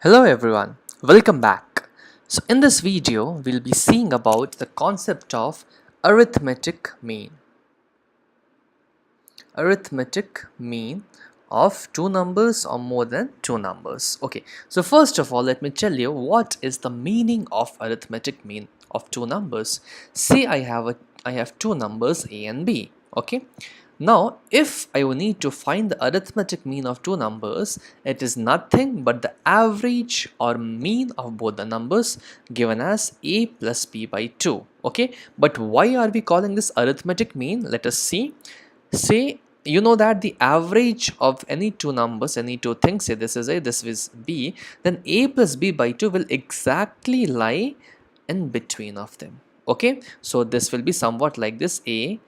Hello everyone, welcome back. So in this video, we'll be seeing about the concept of arithmetic mean. Arithmetic mean of two numbers or more than two numbers. Okay, so first of all, let me tell you what is the meaning of arithmetic mean of two numbers. Say I have two numbers a and b. Okay, now if I will need to find the arithmetic mean of two numbers, it is nothing but the average or mean of both the numbers given as a plus b by 2. Okay, but why are we calling this arithmetic mean? Let us see. Say you know that the average of any two numbers, any two things, say this is a, this is b, then a plus b by 2 will exactly lie in between of them. Okay, so this will be somewhat like this: a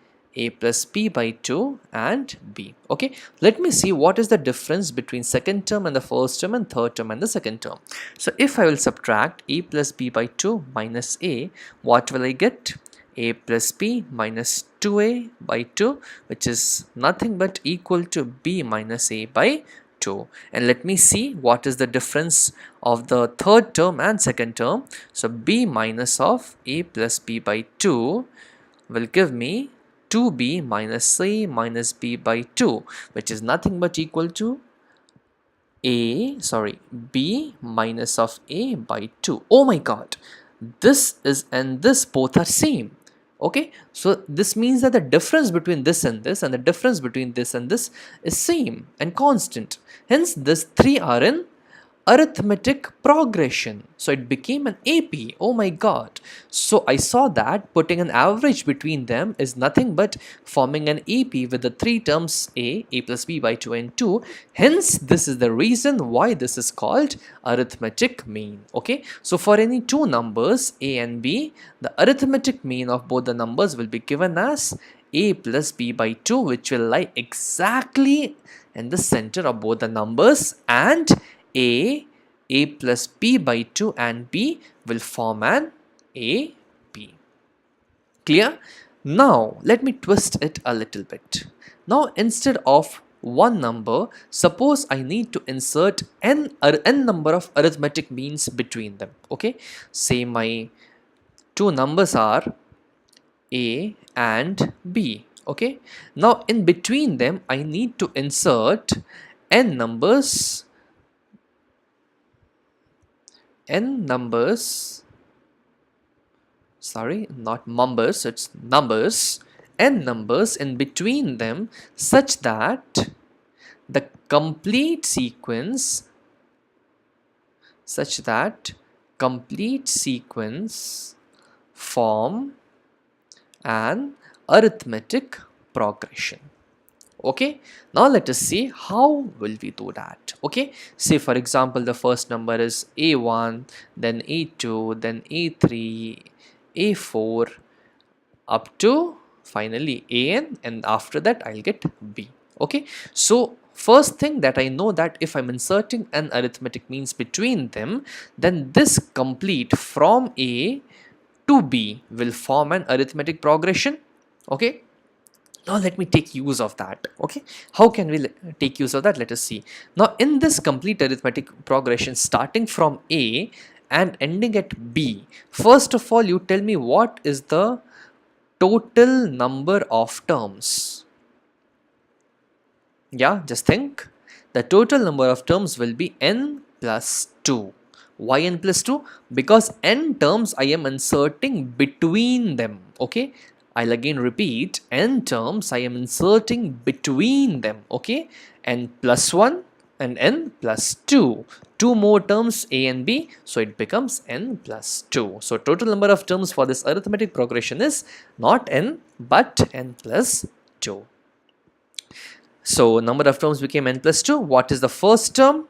plus b by 2 and b. Okay, let me see what is the difference between second term and the first term and third term and the second term. So if I will subtract a plus b by 2 minus a, what will I get? A plus b minus 2a by 2, which is nothing but equal to b minus a by 2. And let me see what is the difference of the third term and second term. So b minus of a plus b by 2 will give me 2b minus a minus b by 2, which is nothing but equal to b minus of a by 2. Oh my god, this is and this both are same. Okay, so this means that the difference between this and this and the difference between this and this is same and constant. Hence these three are in arithmetic progression. So it became an AP. Oh my god. So I saw that putting an average between them is nothing but forming an AP with the three terms a plus b by 2 and 2. Hence this is the reason why this is called arithmetic mean. Okay, so for any two numbers a and b, the arithmetic mean of both the numbers will be given as a plus b by 2, which will lie exactly in the center of both the numbers, and a plus b by 2 and b will form an AP. Clear? Now let me twist it a little bit. Now instead of one number, suppose I need to insert n number of arithmetic means between them. Okay, say my two numbers are a and b. Okay, now in between them I need to insert n numbers, sorry, not numbers, it's numbers, n numbers in between them, such that the complete sequence form an arithmetic progression. Okay, now let us see how will we do that. Okay, say for example the first number is a1, then a2, then a3, a4 up to finally an, and after that I'll get b. Okay, so first thing that I know that if I'm inserting an arithmetic means between them, then this complete from a to b will form an arithmetic progression. Okay, now let me take use of that. Okay, how can we take use of that? Let us see. Now in this complete arithmetic progression starting from a and ending at b, first of all you tell me what is the total number of terms. Yeah, just think. The total number of terms will be n plus 2. Why n plus 2? Because n terms I am inserting between them. Okay, I'll again repeat, n terms I am inserting between them. Okay, n plus 1 and n plus 2. Two more terms a and b, so it becomes n plus 2. So total number of terms for this arithmetic progression is not n but n plus 2. So number of terms became n plus 2. What is the first term?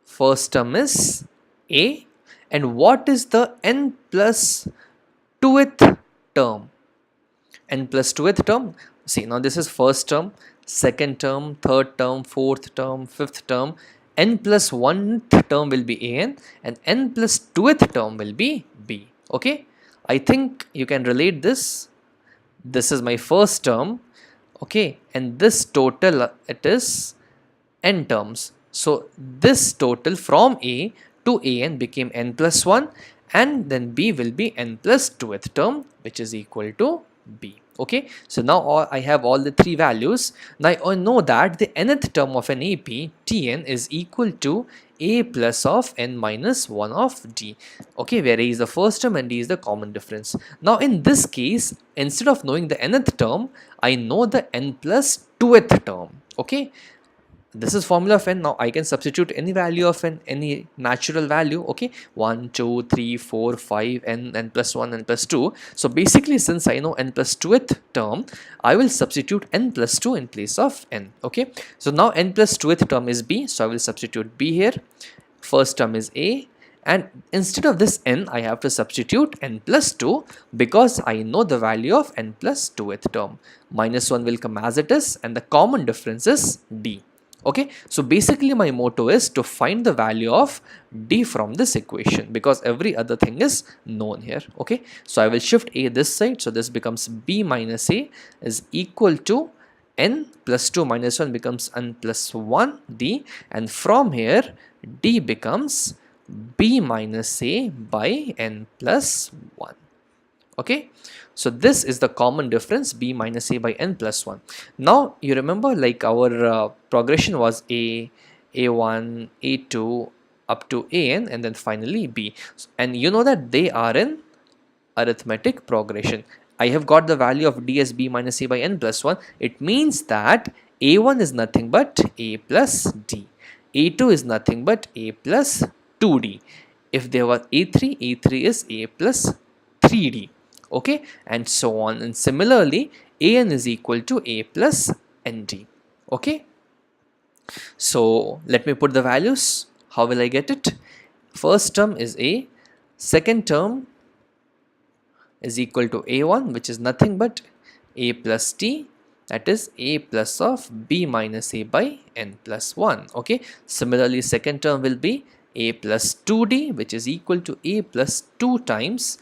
First term is a. And what is the n plus 2th term? N plus 2th term. See, now this is first term, second term, third term, fourth term, fifth term. N plus 1th term will be an, and n plus 2th term will be b. Okay, I think you can relate this. This is my first term. Okay, and this total it is n terms. So this total from A to an became n plus 1, and then B will be n plus 2th term, which is equal to B. Okay, so now I have all the three values. Now I know that the nth term of an AP Tn is equal to A plus of n minus 1 of D. Okay, where A is the first term and D is the common difference. Now in this case, instead of knowing the nth term, I know the n plus 2th term. Okay, this is formula of n. Now I can substitute any value of n, any natural value. Okay, 1 2 3 4 5 n plus 1 n plus 2. So basically, since I know n plus 2th term, I will substitute n plus 2 in place of n. Okay, so now n plus 2th term is B, so I will substitute B here. First term is A, and instead of this n, I have to substitute n plus 2 because I know the value of n plus 2th term. Minus 1 will come as it is, and the common difference is D. Okay, so basically my motto is to find the value of D from this equation because every other thing is known here. Okay, so I will shift A this side, so this becomes B minus A is equal to n plus 2 minus 1 becomes n plus 1 D, and from here D becomes B minus A by n plus 1. Okay, so this is the common difference, B minus A by n plus 1. Now you remember, like, our progression was A, A1, A2 up to AN, and then finally B, and you know that they are in arithmetic progression. I have got the value of D as B minus A by n plus 1. It means that A1 is nothing but A plus D, A2 is nothing but A plus 2D. If there was A3, A3 is A plus 3D. Okay, and so on, and similarly an is equal to a plus nd. Okay, so let me put the values. How will I get it? First term is a, second term is equal to a1, which is nothing but a plus t, that is a plus of b minus a by n plus 1. Okay, similarly second term will be a plus 2d, which is equal to a plus 2 times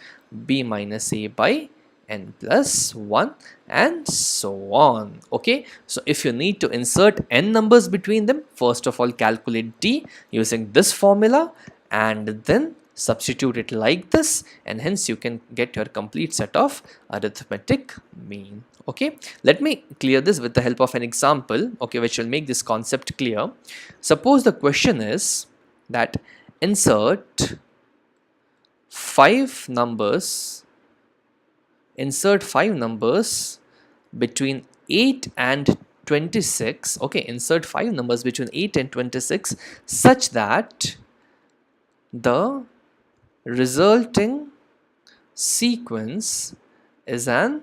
b minus a by n plus 1, and so on. Okay, so if you need to insert n numbers between them, first of all calculate d using this formula and then substitute it like this, and hence you can get your complete set of arithmetic mean. Okay, let me clear this with the help of an example, okay, which will make this concept clear. Suppose the question is that insert 5 numbers between 8 and 26. Okay, insert 5 numbers between 8 and 26 such that the resulting sequence is an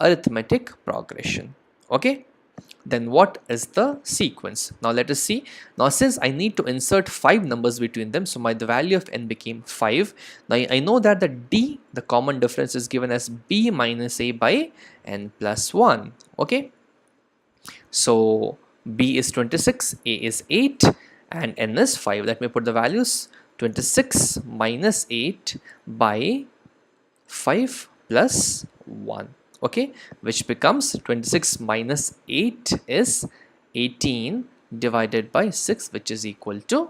arithmetic progression. Okay, then what is the sequence? Now let us see. Now since I need to insert 5 numbers between them, so the value of n became 5. Now I know that the d, the common difference, is given as b minus a by n plus 1. Okay, so b is 26, a is 8, and n is 5. Let me put the values. 26 minus 8 by 5 plus 1. Okay, which becomes 26 minus 8 is 18 divided by 6, which is equal to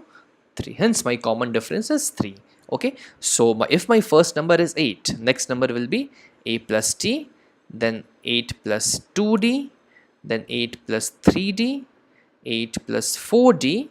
3. Hence my common difference is 3. Okay, so if my first number is 8, next number will be a plus t, then 8 plus 2d, then 8 plus 3d, 8 plus 4d,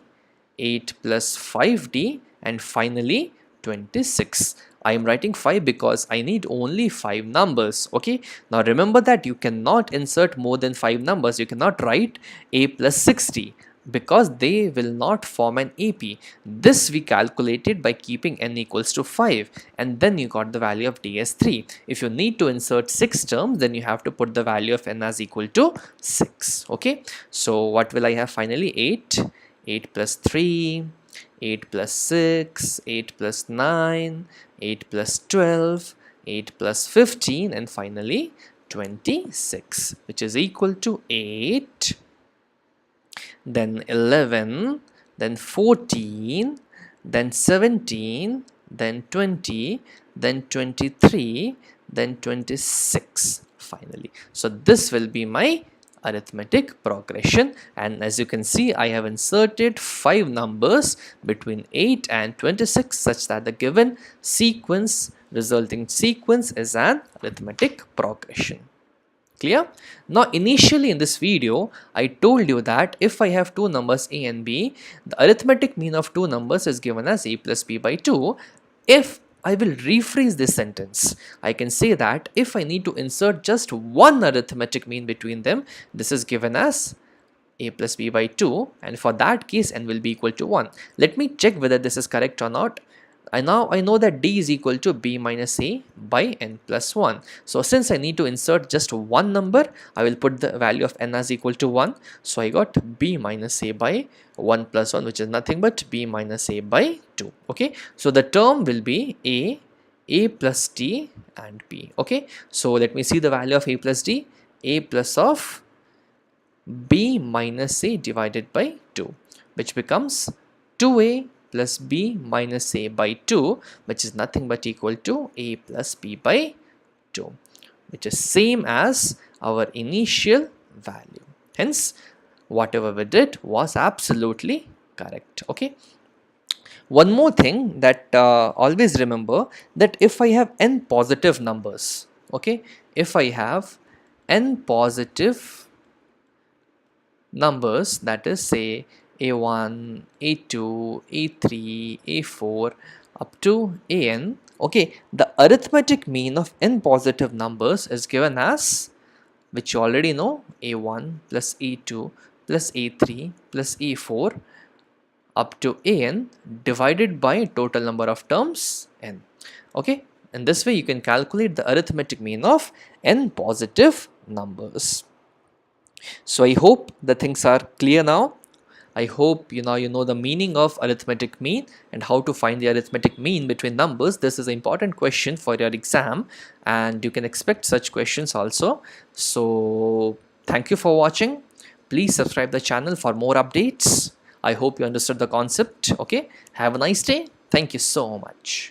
8 plus 5d, and finally 26. I am writing 5 because I need only 5 numbers. Okay, now remember that you cannot insert more than 5 numbers. You cannot write a plus 60 because they will not form an AP. This we calculated by keeping n equals to 5, and then you got the value of d as 3. If you need to insert 6 terms, then you have to put the value of n as equal to 6. Okay, so what will I have finally? 8 plus 3, 8 plus 6, 8 plus 9, 8 plus 12, 8 plus 15, and finally 26, which is equal to 8, then 11, then 14, then 17, then 20, then 23, then 26 finally. So this will be my arithmetic progression. And as you can see, I have inserted 5 numbers between 8 and 26 such that the given resulting sequence is an arithmetic progression. Clear? Now initially in this video, I told you that if I have two numbers a and b, the arithmetic mean of two numbers is given as a plus b by 2. If I will rephrase this sentence, I can say that if I need to insert just one arithmetic mean between them, this is given as a plus b by 2, and for that case n will be equal to 1. Let me check whether this is correct or not. I know that d is equal to b minus a by n plus 1. So since I need to insert just one number, I will put the value of n as equal to 1. So I got b minus a by 1 plus 1, which is nothing but b minus a by 2. Okay, so the term will be a plus d and b. Okay, so let me see the value of a plus d. A plus of b minus a divided by 2, which becomes 2a plus b minus a by 2, which is nothing but equal to a plus b by 2, which is same as our initial value. Hence, whatever we did was absolutely correct. Okay. One more thing that always remember, that if I have n positive numbers, okay, if I have n positive numbers, that is say a1, a2, a3, a4 up to an, okay, the arithmetic mean of n positive numbers is given as, which you already know, a1 plus a2 plus a3 plus a4 up to an divided by total number of terms n. Okay, in this way you can calculate the arithmetic mean of n positive numbers. So I hope the things are clear now. I hope you know the meaning of arithmetic mean and how to find the arithmetic mean between numbers. This is an important question for your exam, and you can expect such questions also. So thank you for watching. Please subscribe the channel for more updates. I hope you understood the concept. Okay, have a nice day. Thank you so much.